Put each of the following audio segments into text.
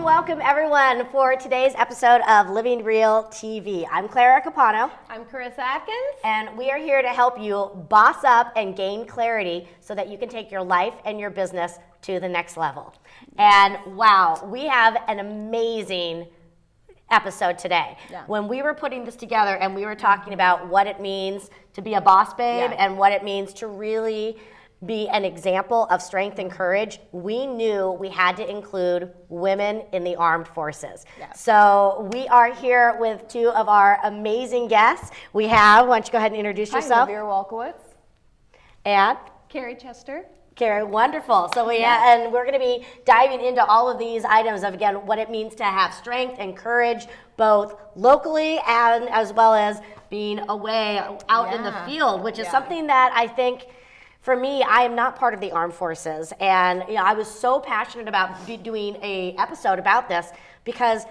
Welcome everyone for today's episode of Living Real TV. I'm Clara Capano. I'm Carissa Atkins. And we are here to help you boss up and gain clarity so that you can take your life and your business to the next level. And wow, we have an amazing episode today. Yeah. When we were putting this together and we were talking about what it means to be a boss babe and what it means to really be an example of strength and courage, we knew we had to include women in the armed forces. Yes. So we are here with two of our amazing guests. We have, why don't you go ahead and introduce yourself? Naviere Walkowitz. And? Kerry Chester. Kerry, wonderful. So and we're going to be diving into all of these items of, again, what it means to have strength and courage, both locally and as well as being away out in the field, which is something that I think, for me, I am not part of the armed forces, and I was so passionate about doing a episode about this because,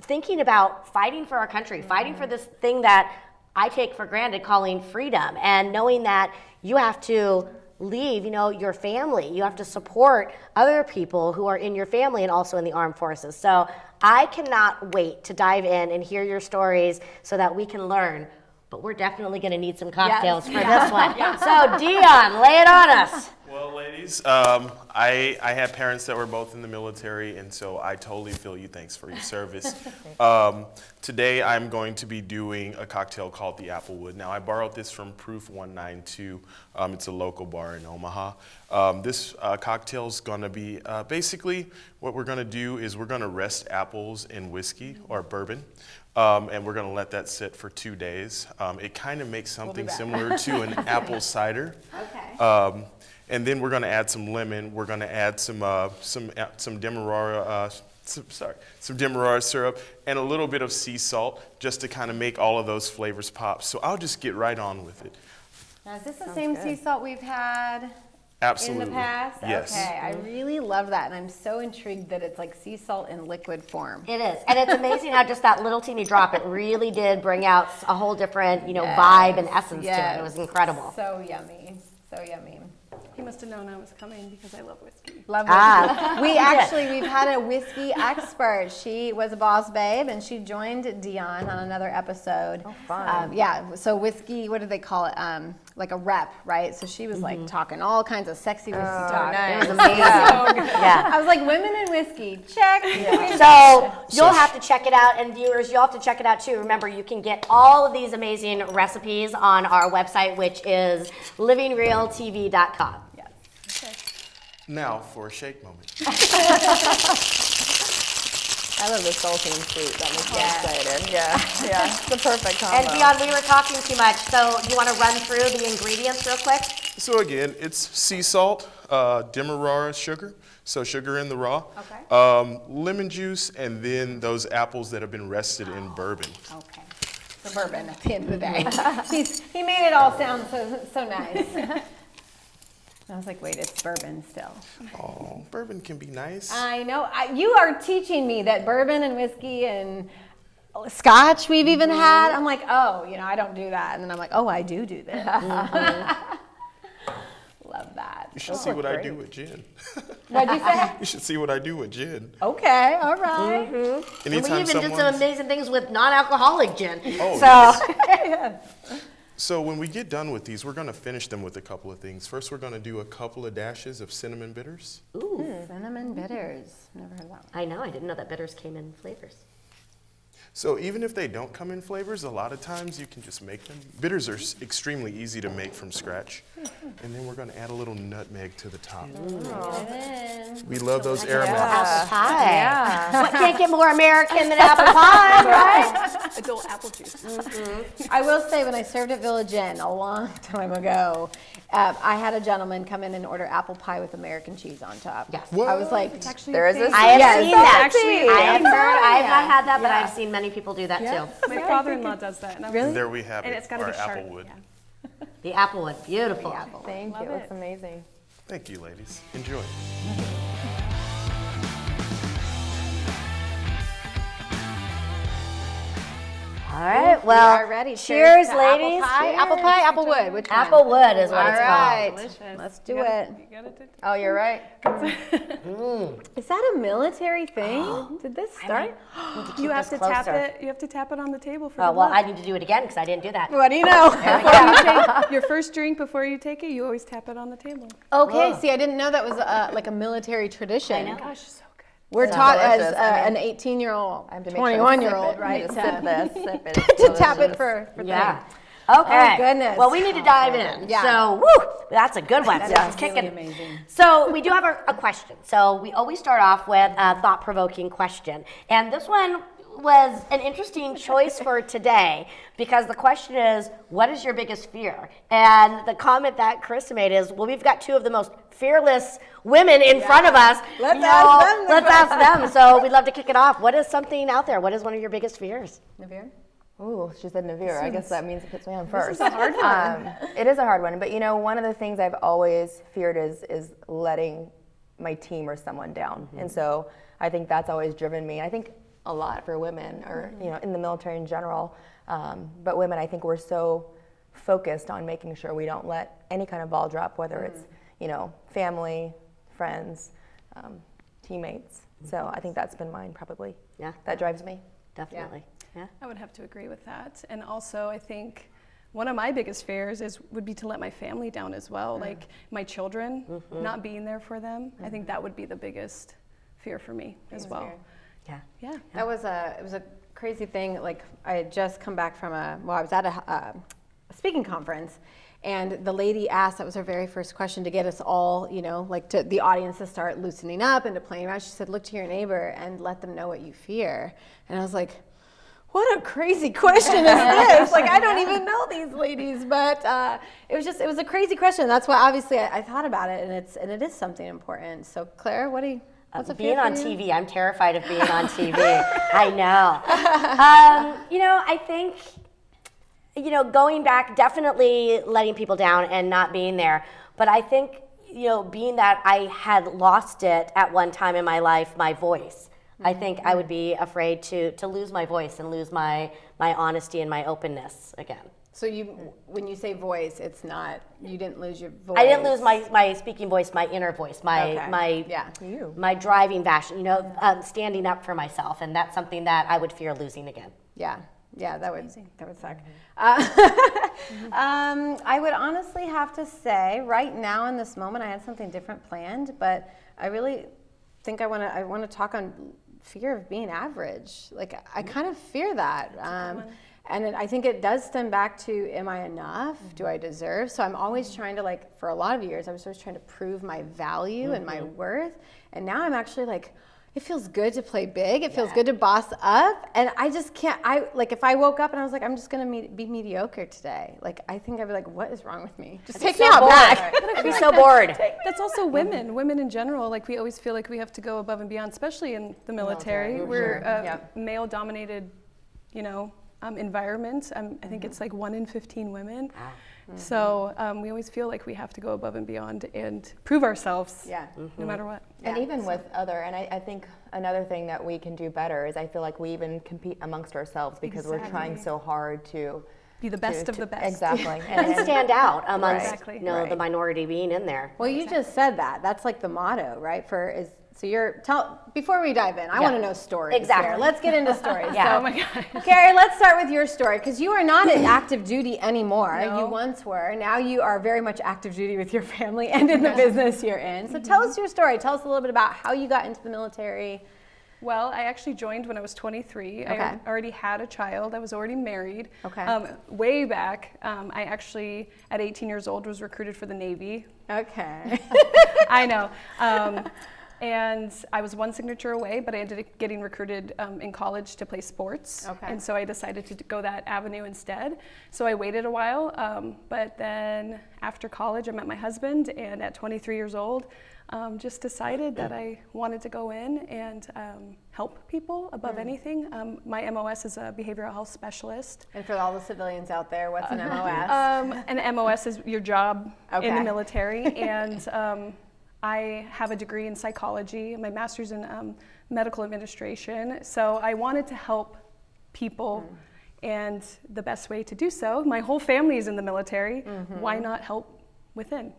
thinking about fighting for our country, fighting for this thing that I take for granted, calling freedom, and knowing that you have to leave, your family, you have to support other people who are in your family and also in the armed forces. So I cannot wait to dive in and hear your stories so that we can learn. But we're definitely going to need some cocktails for this one. So, Dion, lay it on us. Well, ladies, I had parents that were both in the military, and so I totally feel you. Thanks for your service. Today, I'm going to be doing a cocktail called the Applewood. Now, I borrowed this from Proof 192. It's a local bar in Omaha. This cocktail is going to be basically what we're going to do is we're going to rest apples in whiskey or bourbon. And we're going to let that sit for 2 days. It kind of makes something similar to an apple cider. Okay. And then we're going to add some lemon. We're going to add some Demerara, some Demerara syrup, and a little bit of sea salt, just to kind of make all of those flavors pop. So I'll just get right on with it. Now, is this the same sea salt we've had? Absolutely. In the past? Yes. Okay, I really love that, and I'm so intrigued that it's like sea salt in liquid form. It is, and it's amazing how just that little teeny drop, it really did bring out a whole different, vibe and essence to it. It was incredible. So yummy, so yummy. He must have known I was coming because I love whiskey. Love whiskey. We've had a whiskey expert. She was a boss babe, and she joined Dion on another episode. Oh, fun. So whiskey, what do they call it? Like a rep, right? So she was like talking all kinds of sexy whiskey talk. Nice. It was amazing. I was like, women and whiskey, check. Yeah. So you'll have to check it out, and viewers, you'll have to check it out too. Remember, you can get all of these amazing recipes on our website, which is livingrealtv.com. Now for a shake moment. I love the salty and sweet. That makes me excited. Yeah. It's the perfect combo. And Dion, we were talking too much, so you want to run through the ingredients real quick? So again, it's sea salt, Demerara sugar, so sugar in the raw, lemon juice, and then those apples that have been rested in bourbon. Okay. The bourbon at the end of the day. He made it all sound so nice. I was like, wait, it's bourbon still. Oh, bourbon can be nice. I know. You are teaching me that bourbon and whiskey and scotch we've even had. I'm like, I don't do that. And then I'm like, I do this. Love that. You should see what I do with gin. What'd you say? You should see what I do with gin. Okay, all right. And we even did some amazing things with non-alcoholic gin. Oh, so. Yes. So when we get done with these, we're going to finish them with a couple of things. First, we're going to do a couple of dashes of cinnamon bitters. Ooh. Cinnamon bitters. Never heard of that one. I know. I didn't know that bitters came in flavors. So even if they don't come in flavors, a lot of times you can just make them. Bitters are extremely easy to make from scratch. And then we're going to add a little nutmeg to the top. We love those aromatics. Apple pie. Yeah. What can't get more American than apple pie, right? Adult apple juice. I will say, when I served at Village Inn a long time ago, I had a gentleman come in and order apple pie with American cheese on top. Yes. What? I was like, there is this. I have seen that. Actually, I have heard. I have not had that, but I've seen many people do that too. my father-in-law does that. And Really? And there we have And it, it's got to our be sharp. applewood. Yeah. The Applewood, beautiful. Thank you. It's amazing. Thank you, ladies. Enjoy. All right, We well, are ready. cheers, to ladies. Apple pie, applewood. Which one? Applewood is what All it's right. called. Delicious. Let's do You gotta- it. you gotta do- Oh, you're right. Is that a military thing? Did this start? You have to this tap closer. it. You have to tap it on the table for Oh, the well, luck. I need to do it again because I didn't do that. What do you know? Before you take your first drink, before you take it, you always tap it on the table. Okay, Whoa. see, I didn't know that was like a military tradition. I know. Gosh, so good. We're It's taught delicious. as I mean, an 18-year-old, I have to make sure I 21-year-old, sip it. right? You sip this, sip it. It's to tap it delicious. for Yeah. things. Okay. Oh, goodness. Well, we need to dive in. Yeah. So, woo, that's a good one. That So is it's kicking. really amazing. So we do have a question. So we always start off with a thought-provoking question, and this one was an interesting choice for today because the question is, what is your biggest fear? And the comment that Chris made is, well, we've got two of the most fearless women in front of us. Let's ask them the Let's ask them. So we'd love to kick it off. What is something out there? What is one of your biggest fears? Naviere? Ooh, she said Naviere. I guess that means it puts me on first. is a hard one. It is a hard one, but you know, one of the things I've always feared is letting my team or someone down, and so I think that's always driven me. I think a lot for women, or you know, in the military in general, but women, I think we're so focused on making sure we don't let any kind of ball drop, whether it's you know, family, friends, teammates. So I think that's been mine probably. Yeah. That drives me. Definitely. Yeah. I would have to agree with that. And also, I think one of my biggest fears would be to let my family down as well. Like my children, not being there for them. I think that would be the biggest fear for me as well. Yeah. Yeah. That was it was a crazy thing. Like I had just come back from I was at a speaking conference, and the lady asked, that was her very first question to get us all, you know, like to the audience to start loosening up and to playing around. She said, look to your neighbor and let them know what you fear. And I was like, what a crazy question is this? Like, I don't even know these ladies, but it was a crazy question. That's why obviously I thought about it, and it is something important. So Claire, what's a fear Being on for you? TV, I'm terrified of being on TV. I know. You know, I think, you know, going back, definitely letting people down and not being there. But I think, you know, being that I had lost it at one time in my life, my voice. I think I would be afraid to lose my voice and lose my honesty and my openness again. So when you say voice, it's not, you didn't lose your voice. I didn't lose my speaking voice, my inner voice, my driving passion, you know, standing up for myself. And that's something that I would fear losing again. Yeah, that would suck. I would honestly have to say, right now in this moment, I had something different planned, but I really think I want to talk on fear of being average. Like I kind of fear that. And I think it does stem back to, am I enough? Do I deserve? So I'm always trying to, like, for a lot of years, I was always trying to prove my value and my worth. And now I'm actually like, it feels good to play big. It feels good to boss up. And I just can't, if I woke up and I was like, I'm just going to be mediocre today. Like, I think I'd be like, what is wrong with me? Just take me out back. I'd be so bored. That's also women in general. Like we always feel like we have to go above and beyond, especially in the military. We're a male-dominated, you know, environment. I think it's like 1 in 15 women. So we always feel like we have to go above and beyond and prove ourselves, no matter what. And even with and I think another thing that we can do better is I feel like we even compete amongst ourselves because we're trying so hard to be the best of the best. Exactly. And stand out amongst Exactly. you know, the minority being in there. Well, you just said that. That's like the motto, right? Before we dive in, I want to know stories. Exactly. Here. Let's get into stories. Yeah. So, Oh my God. Carrie, let's start with your story because you are not in active duty anymore. No. You once were. Now you are very much active duty with your family and in the business you're in. So tell us your story. Tell us a little bit about how you got into the military. Well, I actually joined when I was 23. I already had a child. I was already married. Way back, I actually, at 18 years old, was recruited for the Navy. Okay. I know. And I was one signature away, but I ended up getting recruited in college to play sports. Okay. And so I decided to go that avenue instead. So I waited a while, but then after college, I met my husband, and at 23 years old, just decided that I wanted to go in and help people above anything. My MOS is a behavioral health specialist. And for all the civilians out there, what's an MOS? An MOS is your job in Okay. the military, and I have a degree in psychology, my master's in medical administration. So I wanted to help people, and the best way to do so, my whole family is in the military, why not help within?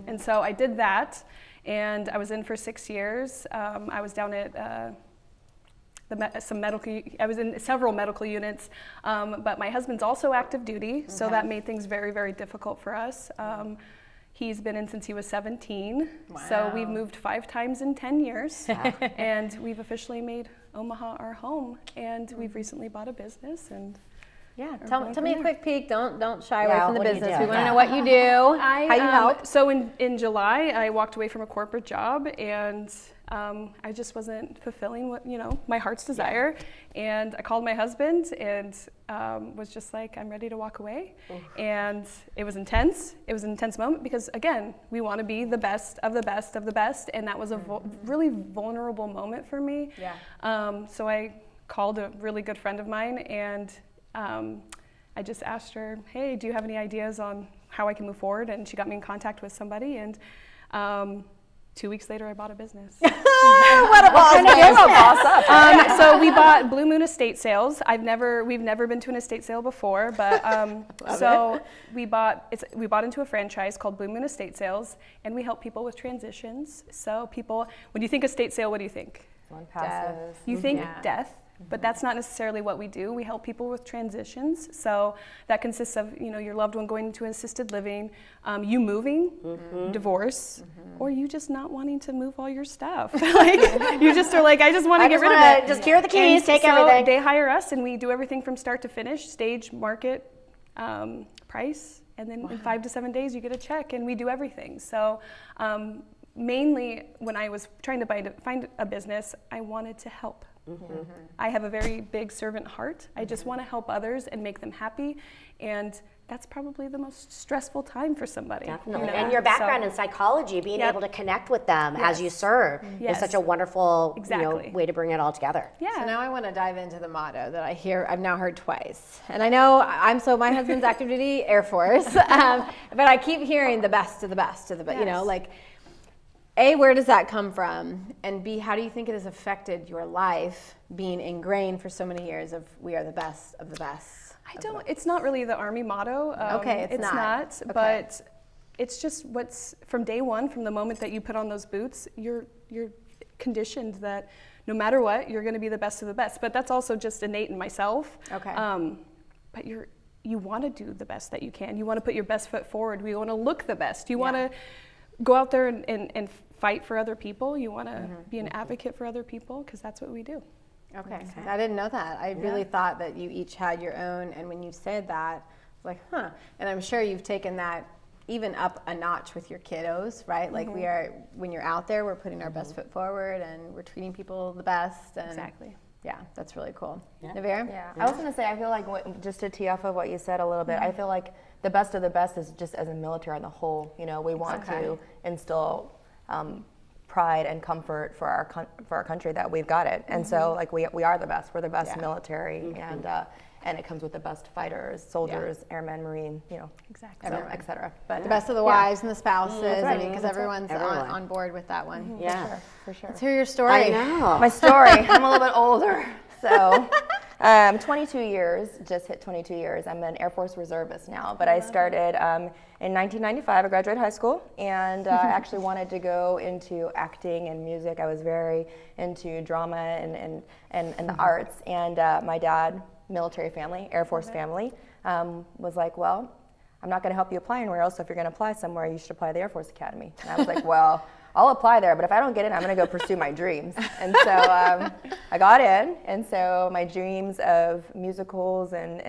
And so I did that, and I was in for 6 years. I was down at I was in several medical units, but my husband's also active duty, so that made things very, very difficult for us. He's been in since he was 17, so we've moved 5 times in 10 years, and we've officially made Omaha our home, and we've recently bought a business, and Yeah, Or tell going me from a there. quick peek. Don't shy away Yeah, from the what do you business. do? We want to know what you do, how you help. So in July, I walked away from a corporate job, and I just wasn't fulfilling what my heart's desire. And I called my husband and was just like, I'm ready to walk away. And it was intense. It was an intense moment because, again, we want to be the best of the best of the best, and that was a really vulnerable moment for me. Yeah. So I called a really good friend of mine, and I just asked her, hey, do you have any ideas on how I can move forward? And she got me in contact with somebody, and 2 weeks later, I bought a business. What a boss! So we bought Blue Moon Estate Sales. We've never been to an estate sale before, but we bought into a franchise called Blue Moon Estate Sales, and we help people with transitions. So people, when you think estate sale, what do you think? One passes. You think Yeah. death, but that's not necessarily what we do. We help people with transitions. So that consists of your loved one going into assisted living, you moving, divorce, or you just not wanting to move all your stuff. Like you just are like, I just want to get rid of it. Just here are the keys, And take so everything. They hire us, and we do everything from start to finish, stage, market, price, and then in 5 to 7 days you get a check, and we do everything. So. Mainly, when I was trying to find a business, I wanted to help. I have a very big servant heart. I just want to help others and make them happy, and that's probably the most stressful time for somebody. Definitely. And your background in psychology, being Yep. able to connect with them as you serve is Yes. such a wonderful Exactly. way to bring it all together. Yeah. So now I want to dive into the motto that I've now heard twice. And I know my husband's active duty Air Force, but I keep hearing the best of the best of the best, Yes. like, A, where does that come from? And B, how do you think it has affected your life being ingrained for so many years of we are the best of the best? It's not really the Army motto. Okay, it's not. Okay. But it's just what's from day one, from the moment that you put on those boots, you're conditioned that no matter what, you're going to be the best of the best. But that's also just innate in myself. Okay. But you want to do the best that you can. You want to put your best foot forward. You want to look the best. You want to go out there and fight for other people. You want to be an advocate for other people, because that's what we do. Okay. I didn't know that. I really thought that you each had your own, and when you said that, I was like, huh. And I'm sure you've taken that even up a notch with your kiddos, right? Like when you're out there, we're putting our best foot forward, and we're treating people the best. And Exactly. Yeah, that's really cool. Naviere? Yeah, I was going to say, I feel like just to tee off of what you said a little bit, I feel like the best of the best is just as a military on the whole. We want to instill pride and comfort for our country that we've got it, and so like we are the best. We're the best military, and it comes with the best fighters, soldiers, airmen, marine, Exactly. et cetera. But The best of the wives and the spouses, right. because That's right. everyone's Everyone. on board with that one. Yeah. for sure. Let's hear your story. I know. My story. I'm a little bit older, so 22 years. Just hit 22 years. I'm an Air Force reservist now, but I started in 1995. I graduated high school, and I actually wanted to go into acting and music. I was very into drama and the arts, and my dad, military family, Air Force family, was like, well, I'm not going to help you apply anywhere else, so if you're going to apply somewhere, you should apply to the Air Force Academy. And I was like, well, I'll apply there, but if I don't get in, I'm going to go pursue my dreams. And so I got in, and so my dreams of musicals and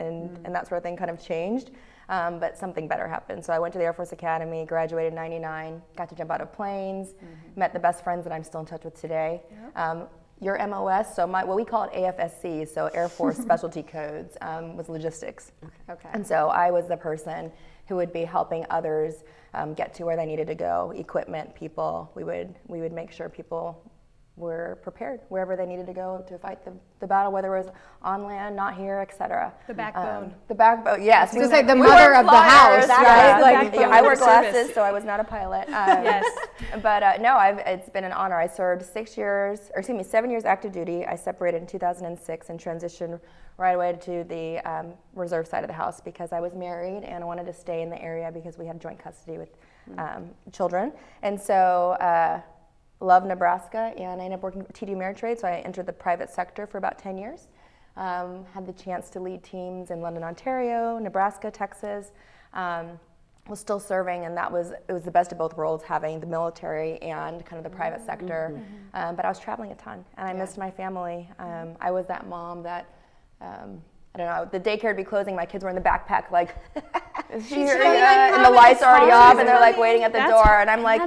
that sort of thing kind of changed. but something better happened. So I went to the Air Force Academy, graduated in '99, got to jump out of planes, met the best friends that I'm still in touch with today. Your MOS, so what we call it AFSC, so Air Force Specialty Codes, was logistics. Okay. And so I was the person who would be helping others get to where they needed to go, equipment, people. We would make sure people were prepared wherever they needed to go to fight the battle, whether it was on land, not here, etc. The backbone. The backbone, yes. I was gonna say the mother of the house, right? Like, backbone I wear of service. glasses, so I was not a pilot. Yes. But no, it's been an honor. I served 7 years active duty. I separated in 2006 and transitioned right away to the reserve side of the house because I was married and I wanted to stay in the area because we had joint custody with children. And so loved Nebraska, and I ended up working for TD Ameritrade, so I entered the private sector for about 10 years. Had the chance to lead teams in London, Ontario, Nebraska, Texas. Was still serving, and it was the best of both worlds, having the military and kind of the private sector. But I was traveling a ton, and I missed my family. I was that mom that, I don't know, the daycare would be closing, my kids were in the backpack, like, is she here yet? And the lights are already off, and they're like waiting at the door, and I'm like,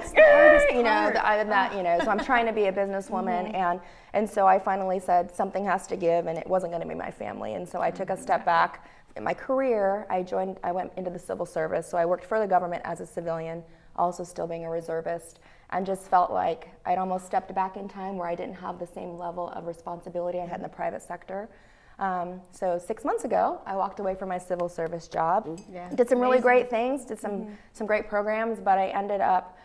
you know, so I'm trying to be a businesswoman, and so I finally said something has to give, and it wasn't going to be my family, and so I took a step back. In my career, I went into the civil service, so I worked for the government as a civilian, also still being a reservist, and just felt like I'd almost stepped back in time where I didn't have the same level of responsibility I had in the private sector. So 6 months ago, I walked away from my civil service job, did some really great things, did some great programs, but I ended up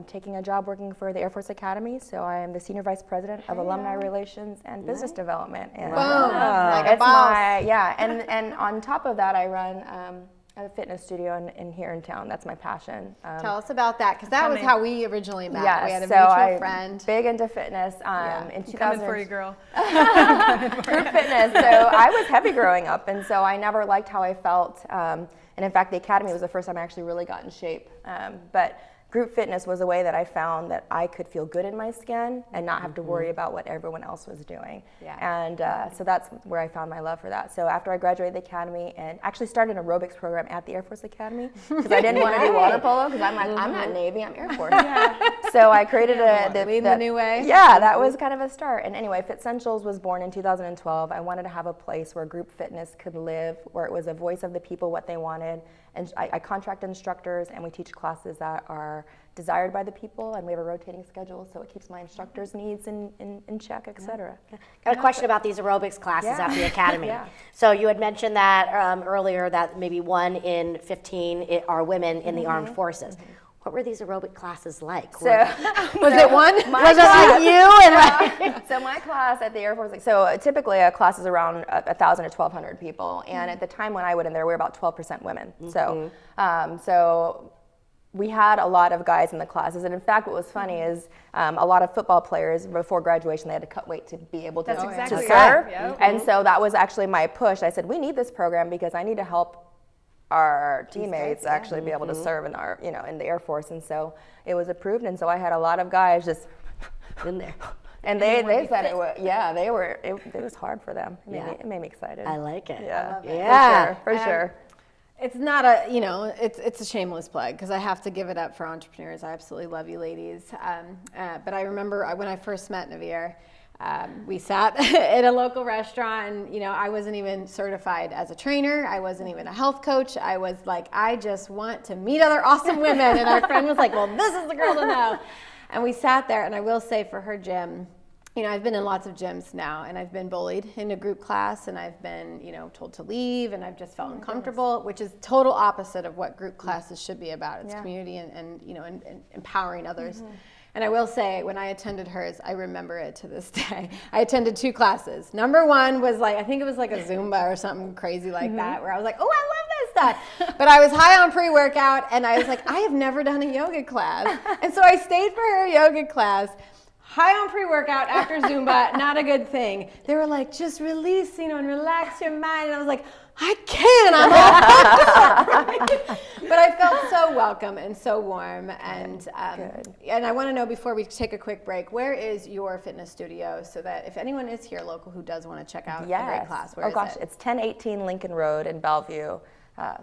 taking a job working for the Air Force Academy. So I am the Senior Vice President of Alumni Relations and Business Development. And Like a it's boss. and on top of that, I run a fitness studio in here in town. That's my passion. Tell us about that, because that was how we originally met. Yes, We had a so mutual I'm friend. big into fitness. In 2000, Coming for you, girl. group fitness. So I was heavy growing up, and so I never liked how I felt. And in fact, the academy was the first time I actually really got in shape. But group fitness was a way that I found that I could feel good in my skin and not have to worry about what everyone else was doing. And so that's where I found my love for that. So after I graduated the academy and actually started an aerobics program at the Air Force Academy because I didn't want to do water polo because I'm like, I'm not Navy, I'm Air Force. So I created the new way. Yeah, that was kind of a start. And anyway, Fitessentials was born in 2012. I wanted to have a place where group fitness could live, where it was a voice of the people, what they wanted. And I contract instructors, and we teach classes that are desired by the people, and we have a rotating schedule, so it keeps my instructors' needs in check, et cetera. Got a question about these aerobics classes Yeah. at the academy. So you had mentioned that earlier that maybe 1 in 15 are women in the armed forces. What were these aerobic classes like? So, Was it one? Was it like you? And so my class at the Air Force, so typically a class is around 1,000 to 1,200 people, and at the time when I went in there, we were about 12% women. So, so we had a lot of guys in the classes, and in fact, what was funny is a lot of football players before graduation they had to cut weight to be able to, That's exactly to serve, right. Yep. and so that was actually my push. I said, we need this program because I need to help our teammates actually be able to serve in our, in the Air Force, and so it was approved, and so I had a lot of guys just in there. and they said it was, it was hard for them. It made me excited. I like it. Yeah, I love it. Yeah. for sure. It's not a, it's a shameless plug because I have to give it up for entrepreneurs. I absolutely love you ladies. But I remember when I first met Naviere, we sat at a local restaurant and, I wasn't even certified as a trainer. I wasn't even a health coach. I was like, I just want to meet other awesome women. And our friend was like, well, this is the girl to know. And we sat there, and I will say for her gym, I've been in lots of gyms now, and I've been bullied in a group class, and I've been, told to leave, and I've just felt uncomfortable, which is total opposite of what group classes should be about. It's community and empowering others. And I will say, when I attended hers, I remember it to this day. I attended 2 classes. Number 1 was I think it was like a Zumba or something crazy like that, where I was like, oh, I love this stuff. But I was high on pre-workout, and I was like, I have never done a yoga class. And so I stayed for her yoga class. High on pre-workout after Zumba, not a good thing. They were like, just release, and relax your mind. And I was like, I can, I'm all fucked up. But I felt so welcome and so warm. And I want to know, before we take a quick break, where is your fitness studio, so that if anyone is here local who does want to check out a great class, where is it? It's 1018 Lincoln Road in Bellevue.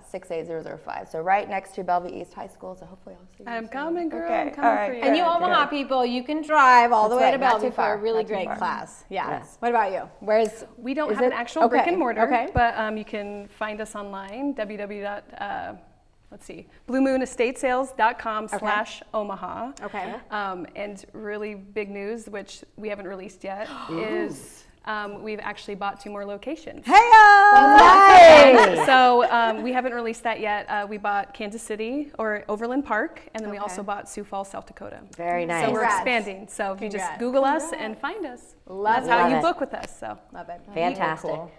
68005. So right next to Bellevue East High School. So hopefully I'll see you. I'm soon. coming, girl. Okay. I'm coming All right. for you. And you Omaha people, you can drive all the That's way right, to not Bellevue too for a far, really not too great far. class. Yeah. Yes. What about you? Where's We don't is have it- an actual brick and mortar, Okay. but you can find us online, bluemoonestatesales.com/Omaha. Okay. And really big news, which we haven't released yet, is we've actually bought 2 more locations. Nice. So we haven't released that yet. We bought Kansas City or Overland Park, and then we also bought Sioux Falls, South Dakota. Very nice. So we're Congrats. expanding. So if you just Congrats. Google us and find us, Love that's how it. you Love it. book with us. So Love it. Fantastic. Cool.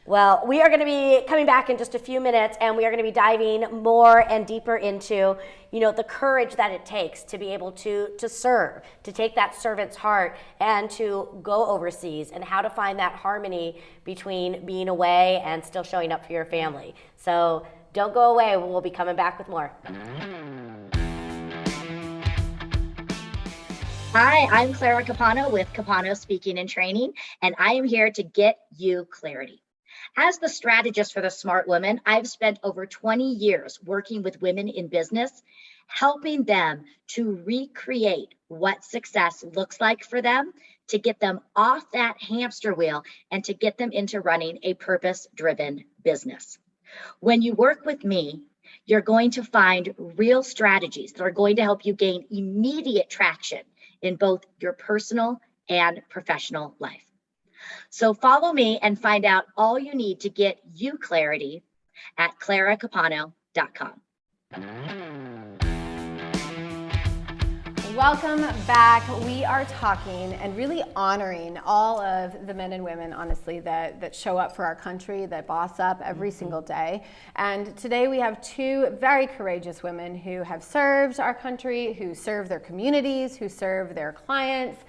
Well, we are going to be coming back in just a few minutes, and we are going to be diving more and deeper into, the courage that it takes to be able to serve, to take that servant's heart, and to go overseas, and how to find that harmony between being away and still showing up for your family. So don't go away. We'll be coming back with more. Hi, I'm Clara Capano with Capano Speaking and Training, and I am here to get you clarity. As the strategist for the Smart Woman, I've spent over 20 years working with women in business, helping them to recreate what success looks like for them, to get them off that hamster wheel and to get them into running a purpose-driven business. When you work with me, you're going to find real strategies that are going to help you gain immediate traction in both your personal and professional life. So follow me and find out all you need to get you clarity at claracapano.com. Welcome back. We are talking and really honoring all of the men and women, honestly, that show up for our country, that boss up every single day. And today we have 2 very courageous women who have served our country, who serve their communities, who serve their clients,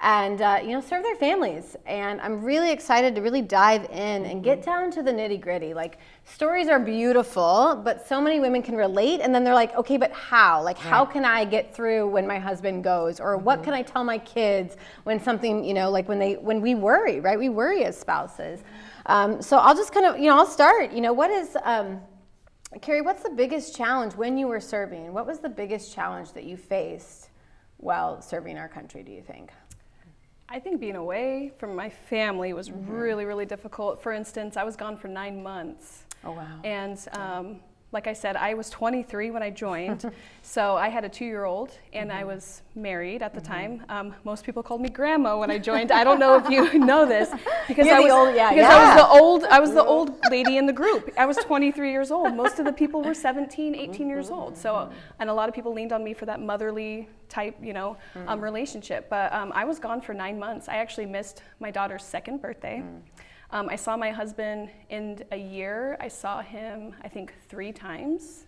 and serve their families. And I'm really excited to really dive in and get down to the nitty gritty. Like, stories are beautiful, but so many women can relate, and then they're like, okay, but how? Like, how can I get through when my husband goes? Or what can I tell my kids when something, like when we worry, right? We worry as spouses. So I'll just kind of, I'll start. What is, Kerry, what's the biggest challenge when you were serving? What was the biggest challenge that you faced while serving our country, do you think? I think being away from my family was really, really difficult. For instance, I was gone for 9 months. Oh, wow. And like I said, I was 23 when I joined. So I had a 2-year-old, and I was married at the time. Most people called me grandma when I joined. I don't know if you know this, because I was the old lady in the group. I was 23 years old. Most of the people were 17, 18 years old. So, and a lot of people leaned on me for that motherly type, relationship. But I was gone for 9 months. I actually missed my daughter's 2nd birthday. I saw my husband in a year. I saw him, I think, 4 times.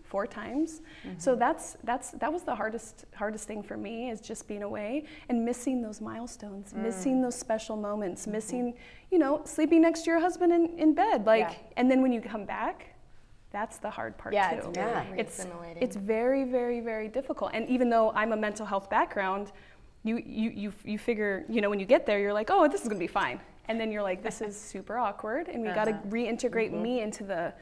So that was the hardest thing for me, is just being away and missing those milestones, missing those special moments, missing, sleeping next to your husband in bed, and then when you come back, that's the hard part too. It's very, very, very difficult. And even though I'm a mental health background, you figure, when you get there, you're like, oh, this is gonna be fine. And then you're like, this is super awkward, and we got to reintegrate me into the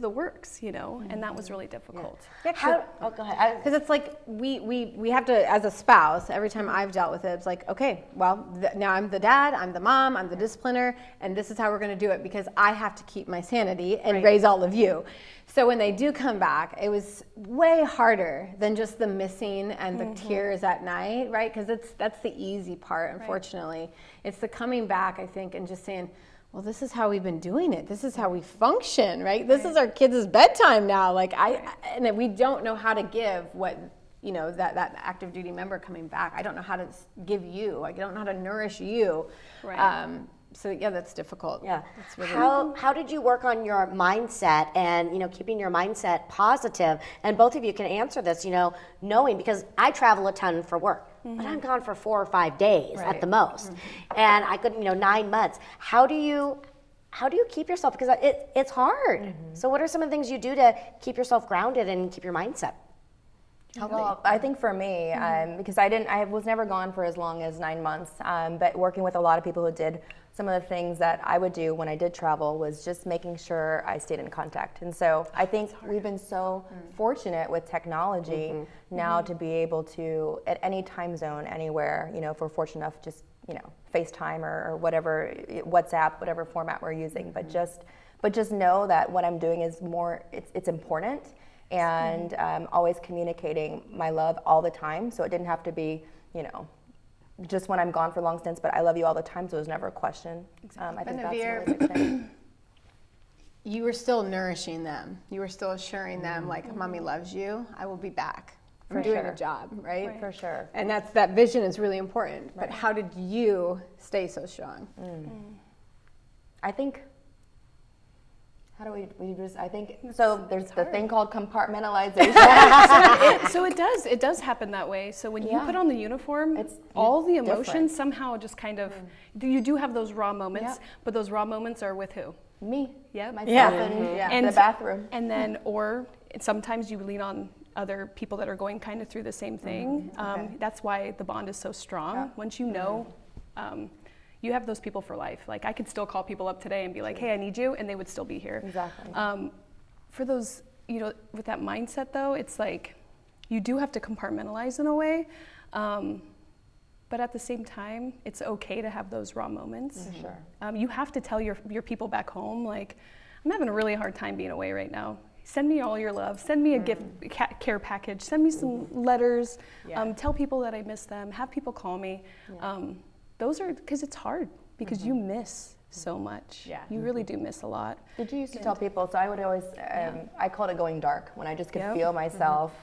works, and that was really difficult. Yeah. Go ahead. Because it's like we have to, as a spouse, every time I've dealt with it, it's like, okay, well, now I'm the dad, I'm the mom, I'm the discipliner, and this is how we're going to do it, because I have to keep my sanity and raise all of you. So when they do come back, it was way harder than just the missing and the tears at night, right? Because that's the easy part, unfortunately. Right. It's the coming back, I think, and just saying, well, this is how we've been doing it. This is how we function, right? This is our kids' bedtime now. Like and we don't know how to give what, that active duty member coming back. I don't know how to give you. I don't know how to nourish you. Right. So yeah, that's difficult. Yeah. That's really How did you work on your mindset and keeping your mindset positive? And both of you can answer this, knowing, because I travel a ton for work, but I'm gone for 4 or 5 days at the most, and I couldn't 9 months. How do you keep yourself? Because it's hard. So what are some of the things you do to keep yourself grounded and keep your mindset? Healthy. I think for me, because I was never gone for as long as 9 months, but working with a lot of people who did some of the things that I would do when I did travel was just making sure I stayed in contact. And so I think we've been so fortunate with technology now to be able to, at any time zone, anywhere, if we're fortunate enough, just, FaceTime or whatever, WhatsApp, whatever format we're using, but just know that what I'm doing is it's important. And always communicating my love all the time. So it didn't have to be, just when I'm gone for long stints, but I love you all the time, so it was never a question. I think that's a really big thing. You were still nourishing them. You were still assuring them, like, Mommy loves you. I will be back. I'm doing a job, right? For sure. And that vision is really important. But how did you stay so strong? I think, how do we just, I think, so there's the thing called compartmentalization. So it does happen that way. So when you put on the uniform, all the emotions somehow just kind of, you do have those raw moments, but those raw moments are with who? Me. Yeah. Myself and the bathroom. And then, or sometimes you lean on other people that are going kind of through the same thing. That's why the bond is so strong. Once you know, you have those people for life. Like, I could still call people up today and be like, hey, I need you, and they would still be here. Exactly. For those, with that mindset though, it's like, you do have to compartmentalize in a way, but at the same time, it's okay to have those raw moments. For sure. You have to tell your people back home, like, I'm having a really hard time being away right now. Send me all your love. Send me a gift care package. Send me some letters. Tell people that I miss them. Have people call me. Those are, because it's hard, because you miss so much. Yeah. You really do miss a lot. Did you used to tell people, so I would always, I called it going dark, when I just could feel myself,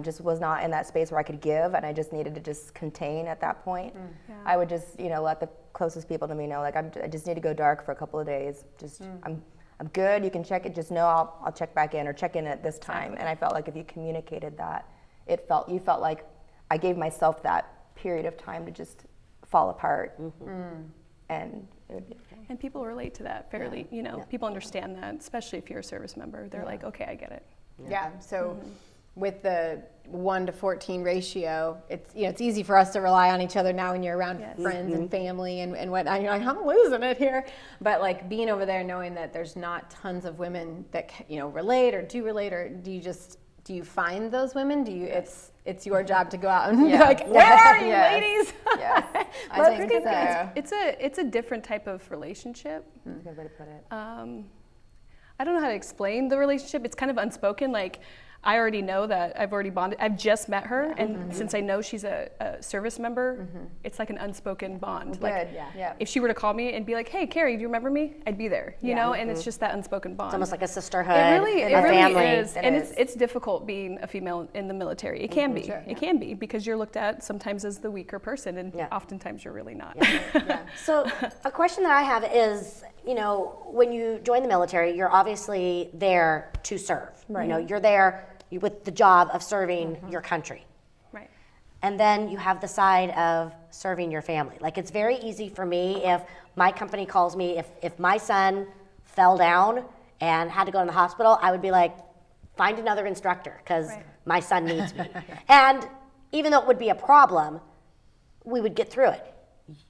just was not in that space where I could give, and I just needed to just contain at that point. I would just, let the closest people to me know, like, I just need to go dark for a couple of days. Just, I'm good, you can check it, just know I'll check back in, or check in at this time. And I felt like if you communicated that, you felt like I gave myself that period of time to just fall apart. And it would be okay. And people relate to that fairly, people understand that, especially if you're a service member. They're like, okay, I get it. Yeah. So with the 1 to 14 ratio, it's easy for us to rely on each other now when you're around friends and family and whatnot. You're like, I'm losing it here. But like being over there, knowing that there's not tons of women that relate or do relate, or do you find those women? It's your job to go out and be like, where are you, ladies? Yes. I think think so. It's a different type of relationship. That's a good way to put it. I don't know how to explain the relationship. It's kind of unspoken. Like, I already know that I've already bonded. I've just met her, and since I know she's a service member, it's like an unspoken bond. Good. Like, if she were to call me and be like, "Hey, Kerry, do you remember me?" I'd be there. You know, and it's just that unspoken bond. It's almost like a sisterhood, It really family. is, and it's difficult being a female in the military. It can be. It can be, because you're looked at sometimes as the weaker person, and oftentimes you're really not. So a question that I have is, when you join the military, you're obviously there to serve. Right. You're there with the job of serving your country. Right. And then you have the side of serving your family. Like, it's very easy for me if my company calls me, if my son fell down and had to go in the hospital, I would be like, find another instructor, because my son needs me. And even though it would be a problem, we would get through it.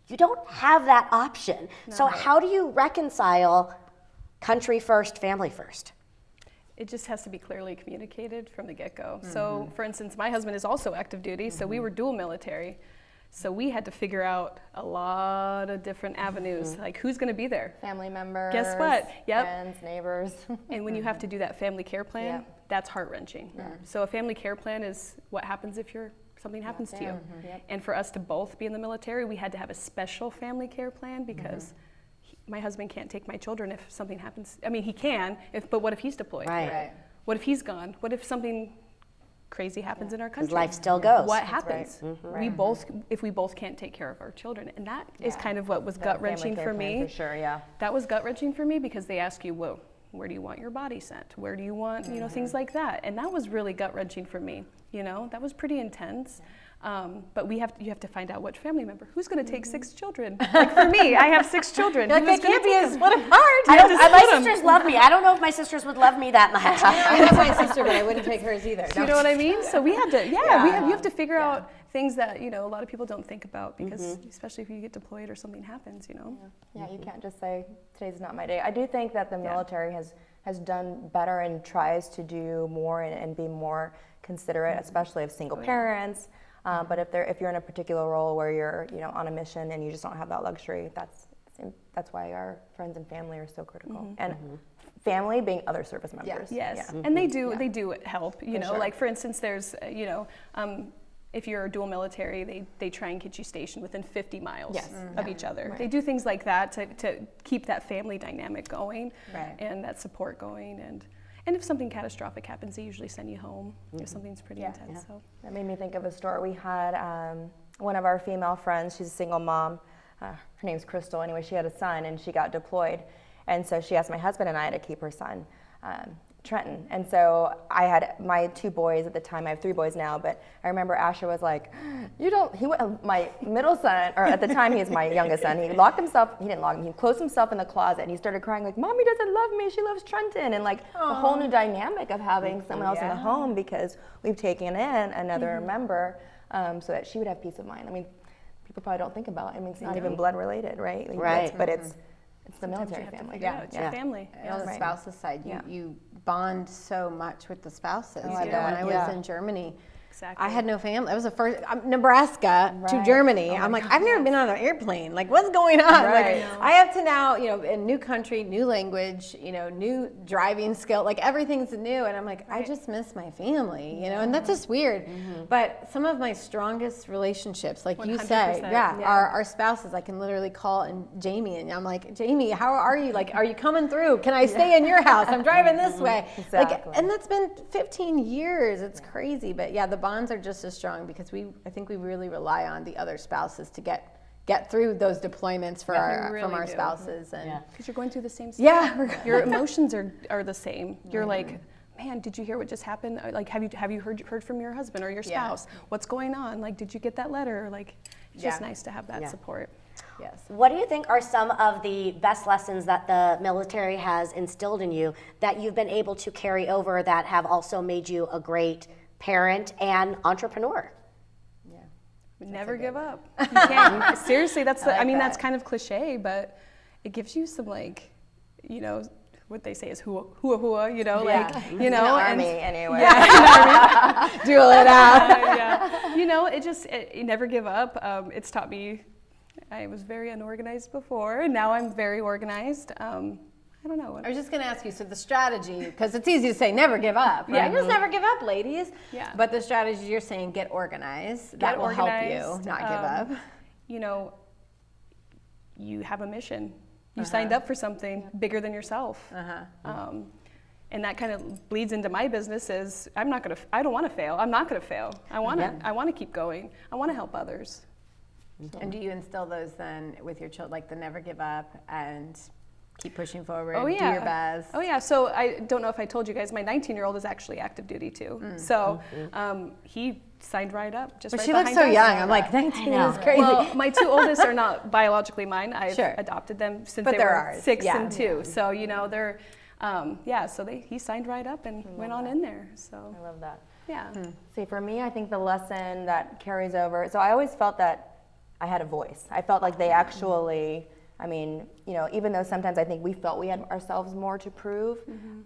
You don't have that option. No. So how do you reconcile country first, family first? It just has to be clearly communicated from the get-go. So, for instance, my husband is also active duty, so we were dual military. So we had to figure out a lot of different avenues, like who's going to be there. Family members. Guess what? Yep. Friends, neighbors. And when you have to do that family care plan, that's heart-wrenching. So a family care plan is what happens if something happens to you. And for us to both be in the military, we had to have a special family care plan, because my husband can't take my children if something happens. I mean, he can, but what if he's deployed? Right. What if he's gone? What if something crazy happens in our country? Life still goes. What happens? If we both can't take care of our children. And that is kind of what was gut-wrenching for me. For sure, yeah. That was gut-wrenching for me, because they ask you, whoa, where do you want your body sent? Where do you want, you know, things like that. And that was really gut-wrenching for me, you know, that was pretty intense. But you have to find out which family member, who's going to take 6 children. Like for me, I have 6 children. Like, Who's I gonna can't be take as them? split apart. My sisters love me. I don't know if my sisters would love me that much. I love my sister, but I wouldn't take hers either. You know what I mean? So we had to, you have to figure out things that, you know, a lot of people don't think about because especially if you get deployed or something happens, you know. Yeah, you can't just say, today's not my day. I do think that the military has done better and tries to do more and be more considerate, especially of single parents. But if you're in a particular role where you're, you know, on a mission and you just don't have that luxury, that's why our friends and family are so critical. And family being other service members. Yes, and they do help. You know, sure. like for instance, there's you know, if you're dual military, they try and get you stationed within 50 miles of each other. Right. They do things like that to keep that family dynamic going and that support going. And if something catastrophic happens, they usually send you home if something's pretty intense. So That made me think of a story. We had one of our female friends, she's a single mom. Her name's Crystal. Anyway, she had a son and she got deployed. And so she asked my husband and I to keep her son, Trenton. And so I had my 2 boys at the time. I have 3 boys now, but I remember Asher was like, my middle son, or at the time he was my youngest son, he closed himself in the closet and he started crying like, Mommy doesn't love me, she loves Trenton. And like the whole new dynamic of having someone else in the home because we've taken in another member so that she would have peace of mind. I mean, people probably don't think about it. I mean, it's not even blood related, right? Like, Right. But it's the military family. it's your family. And on the Right. spouse's side, you bond so much with the spouses. Oh, You I know, bet. when I was Yeah. in Germany, Exactly. I had no family. It was the first Nebraska to Right. Germany. Oh my I'm like, God, I've never been on an airplane. Like, what's going on? Right. Like, I have to now, you know, a new country, new language, you know, new driving skill. Like everything's new, and I'm like, I just miss my family, you know, and that's just weird. But some of my strongest relationships, like you say, 100%, are spouses. I can literally call and Jamie, and I'm like, Jamie, how are you? Like, are you coming through? Can I stay in your house? I'm driving this way. Exactly. Like, and that's been 15 years. It's crazy, but yeah, the bonds are just as strong because I think we really rely on the other spouses to get through those deployments for from our do. spouses. And Because you're going through the same stuff. yeah, Your emotions are the same. You're like, man, did you hear what just happened? Like, have you heard from your husband or your spouse? What's going on? Like, did you get that letter? Like, it's just nice to have that support. yes. What do you think are some of the best lessons that the military has instilled in you that you've been able to carry over that have also made you a great parent and entrepreneur? Never give up. You can't. Seriously, that's that's kind of cliche, but it gives you some, like, you know, what they say is hua, you know, like, you know. In the Army, anyway. Duel it out. You know, you never give up. It's taught me, I was very unorganized before, and now I'm very organized. I don't know. I was just going to ask you, so the strategy, because it's easy to say never give up, right? Yeah. Just never give up, ladies. Yeah. But the strategy you're saying, get organized. That will help you organized, not give up. You know, you have a mission. You signed up for something bigger than yourself. And that kind of bleeds into my business is I don't want to fail. I'm not going to fail. I want to keep going. I want to help others. And do you instill those then with your children, like the never give up and keep pushing forward, Oh, do yeah. your best? Oh yeah. So I don't know if I told you guys, my 19-year-old is actually active duty too. So he signed right up. Just But right she looks behind so us. young. I'm like, 19 is crazy. Well, my 2 oldest are not biologically mine. I've Sure. adopted them since But they they're were ours. 6 Yeah. and 2. So you know they're, so he signed right up and went on in there. So I love that. yeah. See, for me, I think the lesson that carries over, so I always felt that I had a voice. I felt like they actually, I mean, you know, even though sometimes I think we felt we had ourselves more to prove,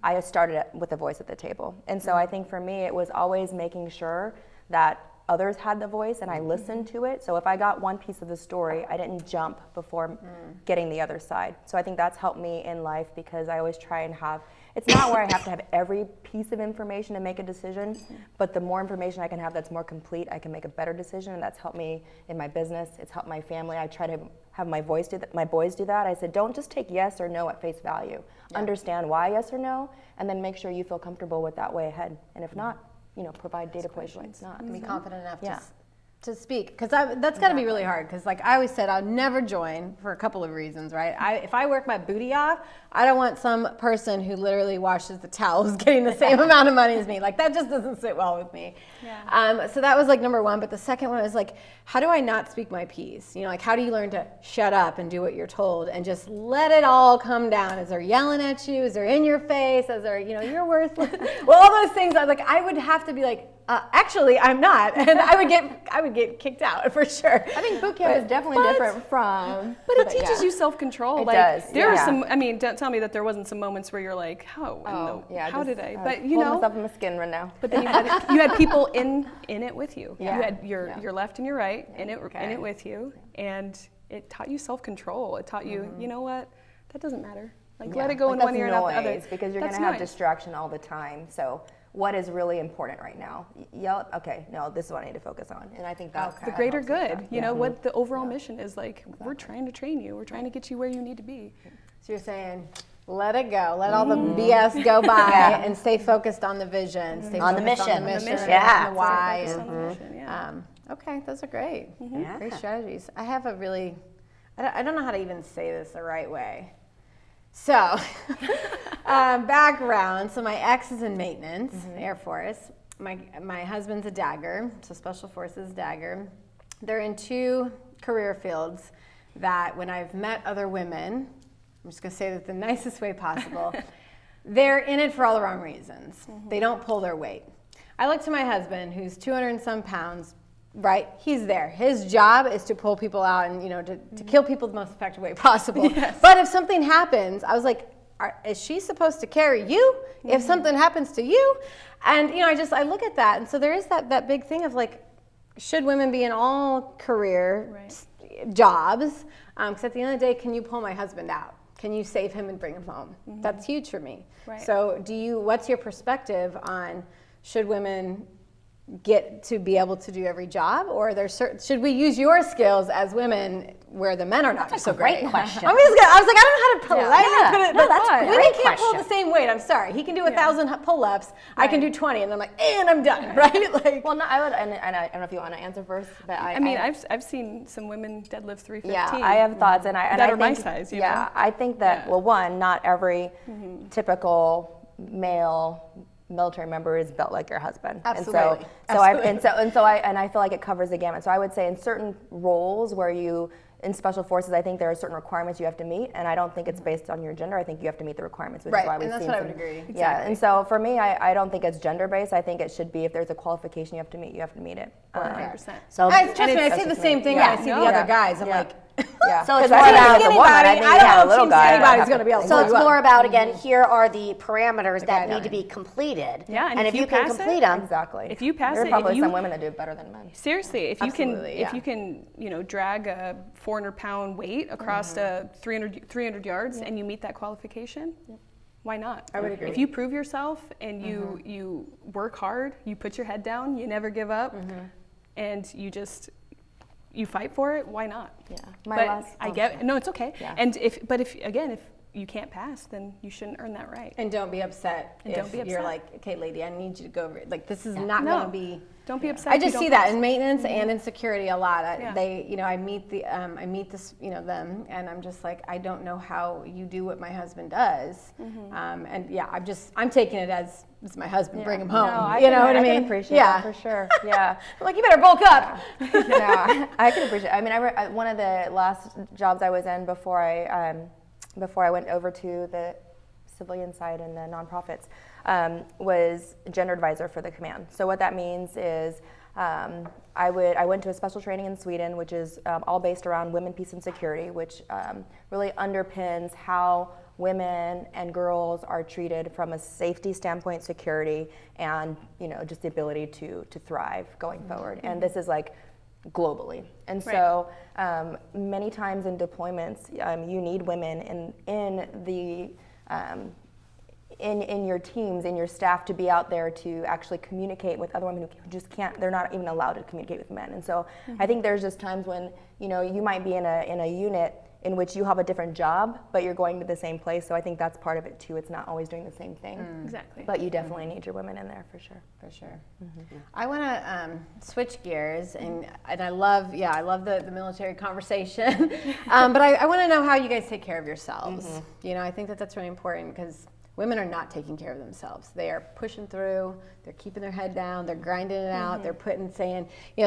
I started with a voice at the table. And so I think for me, it was always making sure that others had the voice and I listened to it. So if I got one piece of the story, I didn't jump before getting the other side. So I think that's helped me in life because I always try and have, it's not where I have to have every piece of information to make a decision, but the more information I can have that's more complete, I can make a better decision, and that's helped me in my business. It's helped my family. I try to have my boys do that. I said, don't just take yes or no at face value. Understand why yes or no, and then make sure you feel comfortable with that way ahead. And if not, you know, provide data points why it's not. Be confident enough to speak, because that's got to be really hard, because like I always said, I'll never join for a couple of reasons, right? If I work my booty off, I don't want some person who literally washes the towels getting the same amount of money as me. Like that just doesn't sit well with me. Yeah. So that was like number one, but the second one was like, how do I not speak my piece? You know, like how do you learn to shut up and do what you're told and just let it all come down? As they're yelling at you, as they're in your face, as they're, you know, you're worthless. Well, all those things, I would have to be like, actually, I'm not, and I would get kicked out for sure. I think boot camp is definitely different from. But it teaches you self-control. It like, does, There are yeah. some. I mean, don't tell me that there wasn't some moments where you're like, how did I? But you know, myself in my skin right now. but then you had people in it with you. Yeah. You had your left and your right in it with you, and it taught you self-control. It taught you, you know what, that doesn't matter. Like let it go in one ear and out the other. Because you're going to have distraction all the time. So what is really important right now? Yell, okay, no, this is what I need to focus on. And I think that's The greater good, you know, what the overall mission is like. We're trying to train you. We're trying to get you where you need to be. So you're saying, let it go, let all the BS go by, and stay focused on the vision, stay On the focused mission. on the mission, Yeah. and the why. Focus on the mission, yeah. Okay, those are great. Yeah. Great strategies. I have a really, I don't know how to even say this the right way. So, background. So my ex is in maintenance, Air Force. My husband's a dagger, so Special Forces dagger. They're in two career fields that when I've met other women, I'm just gonna say that the nicest way possible, they're in it for all the wrong reasons. They don't pull their weight. I look to my husband, who's 200 and some pounds, right? He's there. His job is to pull people out and, you know, to kill people the most effective way possible. Yes. But if something happens, I was like, is she supposed to carry you if something happens to you? And, you know, I look at that. And so there is that big thing of like, should women be in all career jobs? Because at the end of the day, can you pull my husband out? Can you save him and bring him home? That's huge for me. Right. So what's your perspective on should women get to be able to do every job, or are there should we use your skills as women where the men are not so great? Great question. I was like, I don't know how to politely put it. No, that's a women great can't pull question. the same weight. I'm sorry. He can do 1,000 pull-ups. I can do 20, and I'm like, and I'm done, right? Like, Well, no, I would, and I don't know if you want to answer first, but I mean, I've seen some women deadlift 315. yeah, I have thoughts, and I that I are my think, size, you yeah, know? I think that well, one, not every typical male military member is built like your husband. Absolutely. And so I feel like it covers the gamut. So I would say in certain roles where you in special forces, I think there are certain requirements you have to meet, and I don't think it's based on your gender. I think you have to meet the requirements, which is why we've and that's seen what I some- would agree. Yeah, and so for me, I don't think it's gender based. I think it should be if there's a qualification you have to meet, you have to meet it. 100%. So trust me, I say the same thing when I see the other guys. I'm like, Yeah, So it's because more I about think as a woman, I think I you don't have know a little if guy. anybody's going to be able to So pull it's you up. more about, again, here are the parameters that need guideline. to be completed. Yeah, and if if you you can pass it, complete them, Exactly. If you pass there are it, probably if you, some women that do it better than men. seriously, if Absolutely, you can, you know, drag a 400-pound weight across 300 yards and you meet that qualification, why not? I would agree. If you prove yourself and you work hard, you put your head down, you never give up, and you fight for it, why not? Yeah. But I get no, it's okay. Yeah. And if you can't pass, then you shouldn't earn that right. And don't be upset And if don't be you're upset. like, okay, lady, I need you to go over. Like, this is not No. going to be. Don't be upset. I if you just don't see that pass. in maintenance and in security a lot. Yeah. They, you know, I meet this, you know, them, and I'm just like, I don't know how you do what my husband does. And yeah, I'm taking it as it's my husband, bring him home. No, you know what I mean? can appreciate yeah, that for sure. Yeah. I'm like, you better bulk up. No, I can appreciate it. I mean, one of the last jobs I was in before I went over to the civilian side and the nonprofits was gender advisor for the command. So what that means is I went to a special training in Sweden, which is all based around women, peace, and security, which really underpins how women and girls are treated from a safety standpoint, security, and just the ability to thrive going forward. And this is like globally. And so many times in deployments, you need women in your teams, in your staff, to be out there to actually communicate with other women who just can't, they're not even allowed to communicate with men. And so I think there's just times when, you might be in a unit in which you have a different job, but you're going to the same place. So I think that's part of it too. It's not always doing the same thing. Exactly. But you definitely need your women in there for sure. For sure. I want to switch gears, and I love the military conversation, but I want to know how you guys take care of yourselves. You know, I think that's really important because women are not taking care of themselves. They are pushing through. They're keeping their head down. They're grinding it out. They're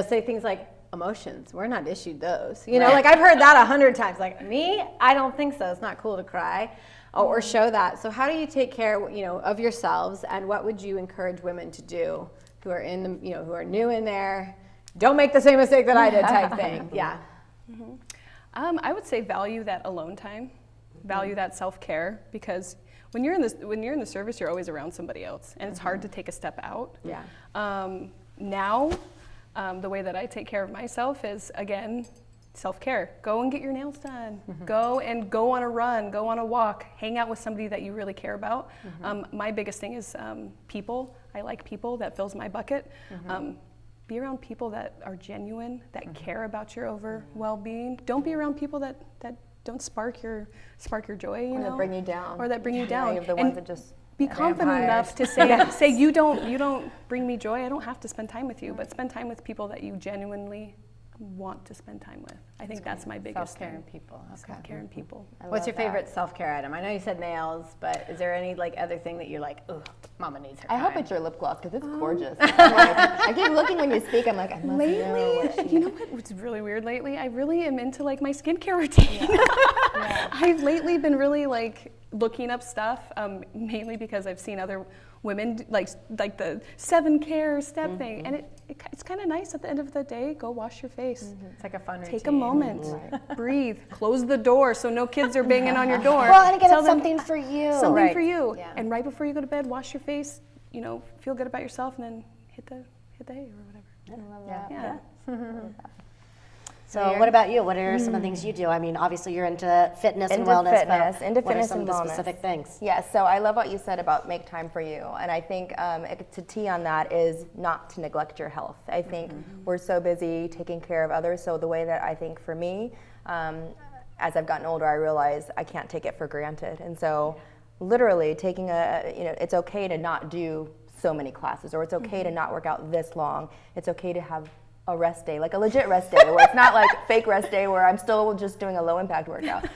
say things like emotions. We're not issued those. You know, like I've heard that 100 times. Like me, I don't think so. It's not cool to cry. Or show that. So how do you take care, of yourselves, and what would you encourage women to do who are who are new in there? Don't make the same mistake that I did type thing. Yeah. I would say value that alone time, value that self-care, because when you're in the service, you're always around somebody else, and it's hard to take a step out. Yeah. Now, the way that I take care of myself is, again, self-care. Go and get your nails done. Go on a run, go on a walk, hang out with somebody that you really care about. My biggest thing is people. I like people. That fills my bucket. Be around people that are genuine, that care about your well-being. Don't be around people that don't spark your joy, Or that bring you down. Or that bring you down. You have the ones that just be confident enough to say you don't bring me joy. I don't have to spend time with you, but spend time with people that you genuinely want to spend time with. I think that's my biggest Self-care thing. and people. Okay. Self-care and people. What's your favorite self-care item? I know you said nails, but is there any other thing that you're like, oh, mama needs her I time? hope it's your lip gloss because it's gorgeous. I keep looking when you speak. I'm like, I must know what she... You know what's really weird lately? I really am into my skincare routine. I've lately been really looking up stuff, mainly because I've seen other women like the 7-care step thing, and it's kind of nice at the end of the day. Go wash your face. It's like a fun routine. Take a moment, breathe, close the door so no kids are banging on your door. Well, and again, Tell it's them something for you. something for you. Yeah. And right before you go to bed, wash your face. Feel good about yourself, and then hit the hay or whatever. Yeah. So what about you? What are some of the things you do? I mean, obviously you're into fitness and wellness, but what are some of the specific things? Yes, so I love what you said about make time for you. And I think to T on that is not to neglect your health. I think we're so busy taking care of others. So the way that I think for me, as I've gotten older, I realize I can't take it for granted. And so literally taking it's okay to not do so many classes, or it's okay to not work out this long. It's okay to have a rest day, like a legit rest day, where it's not like fake rest day where I'm still just doing a low impact workout.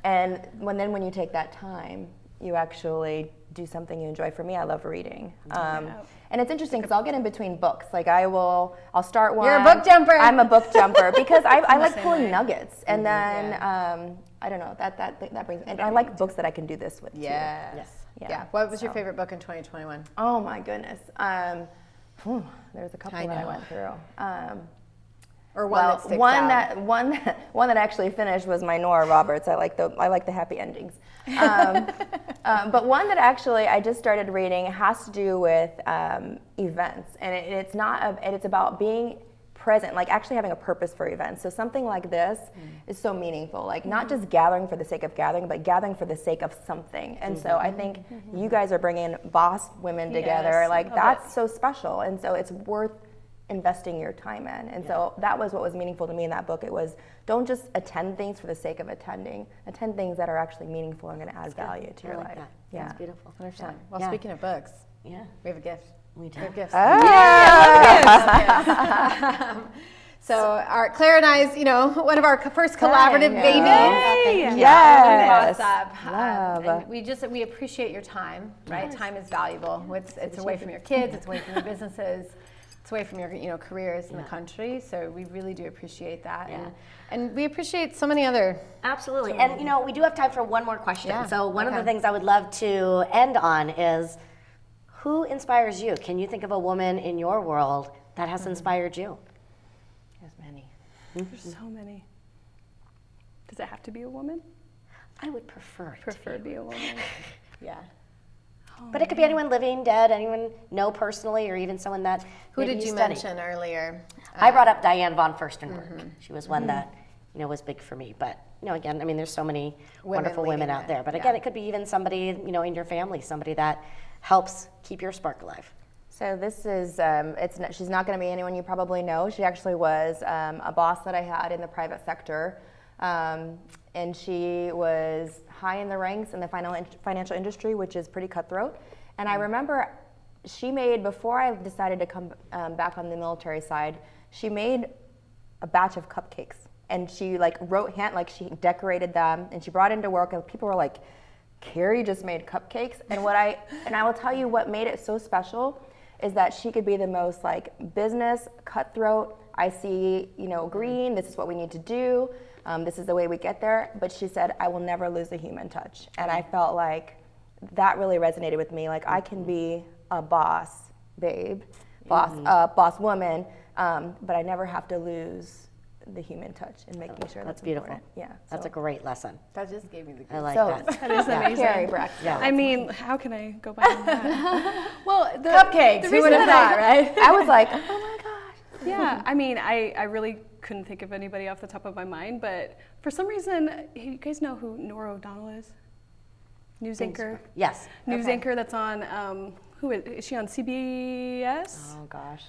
And when you take that time, you actually do something you enjoy. For me, I love reading. And it's interesting because I'll get in between books. Like I'll start one. You're a book jumper. I'm a book jumper because I like pulling nuggets. And then I don't know, that brings, and I like books that I can do this with too. Yeah. What was your favorite book in 2021? Oh my goodness. There's a couple that I went through. Or one that sticks out. One that actually finished was my Nora Roberts. I like the happy endings. But one that actually I just started reading has to do with events, and it's about being present, like actually having a purpose for events. So something like this is so meaningful, like not just gathering for the sake of gathering, but gathering for the sake of something. And so I think you guys are bringing boss women together, like that's so special. And so it's worth investing your time in. And so that was what was meaningful to me in that book. It was, don't just attend things for the sake of attending. Attend things that are actually meaningful and going to add value to your life. Yeah, that's beautiful. 100%. Well, speaking of books, we have a gift. We do. We have gifts. Ah. So Claire and I's, one of our first collaborative babies. Yes. And we appreciate your time, right? Time is valuable. It's away from your kids, it's away from your businesses, it's away from your careers in the country. So we really do appreciate that. And we appreciate so many other. Absolutely. And we do have time for one more question. So one of the things I would love to end on is, who inspires you? Can you think of a woman in your world that has inspired you? There's many. There's so many. Does it have to be a woman? I would prefer to be a woman. But it could be anyone living, dead, anyone know personally, or even someone that Who maybe did you study. mention earlier? I brought up Diane von Furstenberg. She was one that was big for me. But again, I mean, there's so many wonderful women out there. But again, it could be even somebody in your family, somebody that helps keep your spark alive. So this is, she's not going to be anyone you probably know. She actually was a boss that I had in the private sector and she was high in the ranks in the financial industry, which is pretty cutthroat. And I remember she made, before I decided to come back on the military side, she made a batch of cupcakes. And she she decorated them, and she brought into work, and people were like, Kerry just made cupcakes. And I will tell you what made it so special is that she could be the most business cutthroat. I see, green, this is what we need to do. This is the way we get there. But she said, I will never lose the human touch. And I felt like that really resonated with me. I can be a boss babe, boss woman, but I never have to lose the human touch and making sure that's beautiful. Important. Yeah, that's a great lesson. That just gave me the I like so, that. That is amazing. Kerry Braxton. Yeah. I mean, how can I go back on that? Well, Cupcakes. the Who reason would have that thought, right? I was like, oh my gosh. Yeah, I mean, I really couldn't think of anybody off the top of my mind, but for some reason, you guys know who Nora O'Donnell is? News anchor. Yes. News anchor that's on, who is she on CBS? Oh gosh.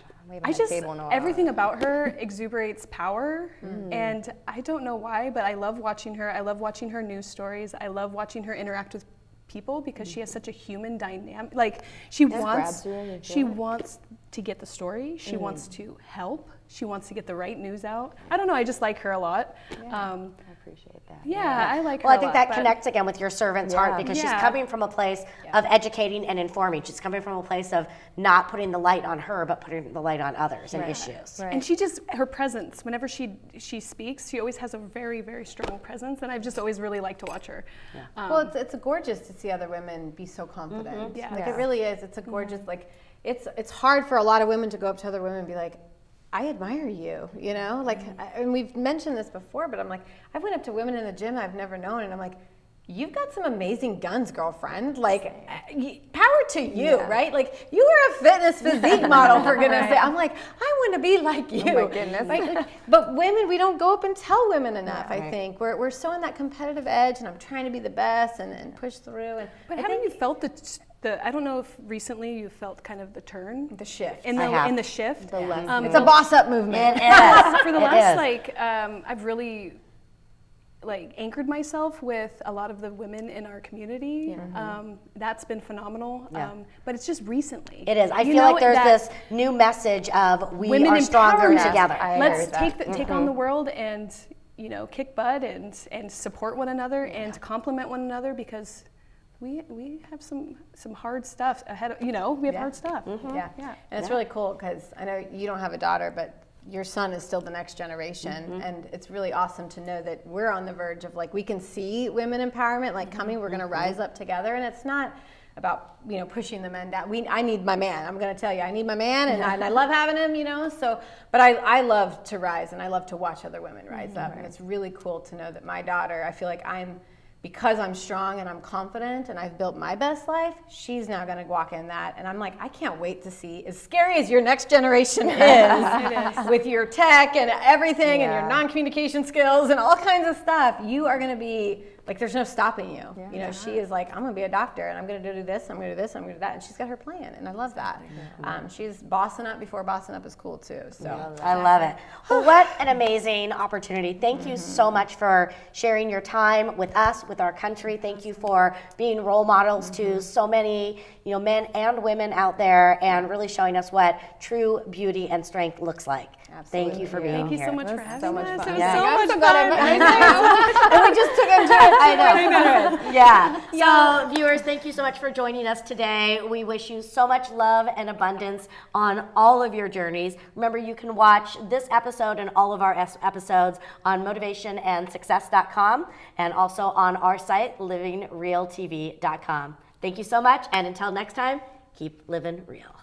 Everything about her exuberates power, and I don't know why, but I love watching her. I love watching her news stories. I love watching her interact with people because she has such a human dynamic. She wants to get the story. She wants to help. She wants to get the right news out. I don't know. I just like her a lot. Yeah, I appreciate that. Yeah, I like her. Well, I think that connects again with your servant's heart because she's Yeah. coming from a place of educating and informing. She's coming from a place of not putting the light on her, but putting the light on others and issues. Right. And she just, her presence, whenever she speaks, she always has a very, very strong presence, and I've just always really liked to watch her. Well, it's gorgeous to see other women be so confident. Yeah. Like it really is. It's a gorgeous it's hard for a lot of women to go up to other women and be like, I admire you, and we've mentioned this before, but I'm like, I went up to women in the gym I've never known, and I'm like, you've got some amazing guns, girlfriend. Power to you, right? You are a fitness physique model, for goodness sake. I'm like, I want to be like you. Oh my goodness. Right? But women, we don't go up and tell women enough, I think. We're so on that competitive edge, and I'm trying to be the best and push through. But haven't you felt I don't know if recently you felt kind of the turn? The shift. In the shift. It's a boss-up movement. It is. For the It last, is. I've really anchored myself with a lot of the women in our community. That's been phenomenal. Yeah. But it's just recently. It is. I feel like there's this new message of we women are stronger empowerment. together. Let's take on the world and kick butt and support one another and compliment one another because we have some hard stuff ahead of, we have hard stuff. Yeah. And it's really cool because I know you don't have a daughter, but your son is still the next generation, and it's really awesome to know that we're on the verge of we can see women empowerment coming. We're going to rise up together, and it's not about pushing the men down. I need my man. I'm going to tell you, I need my man, and I love having him. So, but I love to rise, and I love to watch other women rise up, and it's really cool to know that my daughter. I feel like because I'm strong and I'm confident and I've built my best life, she's now going to walk in that. And I'm like, I can't wait to see, as scary as your next generation is, with your tech and everything and your non-communication skills and all kinds of stuff, you are going to be, there's no stopping you. She is like, I'm going to be a doctor and I'm going to do this, I'm going to do this, I'm going to do that. And she's got her plan, and I love that. She's bossing up before bossing up is cool too. So I love it. Well, what an amazing opportunity. Thank you so much for sharing your time with us, with our country. Thank you for being role models to so many, men and women out there and really showing us what true beauty and strength looks like. Absolutely. Thank you for being Thank you here. so much for having us. It was Yeah. so I'm much so glad fun. and we just took a turn. I know. Yeah. So, viewers, thank you so much for joining us today. We wish you so much love and abundance on all of your journeys. Remember, you can watch this episode and all of our episodes on motivationandsuccess.com and also on our site, livingrealtv.com. Thank you so much, and until next time, keep living real.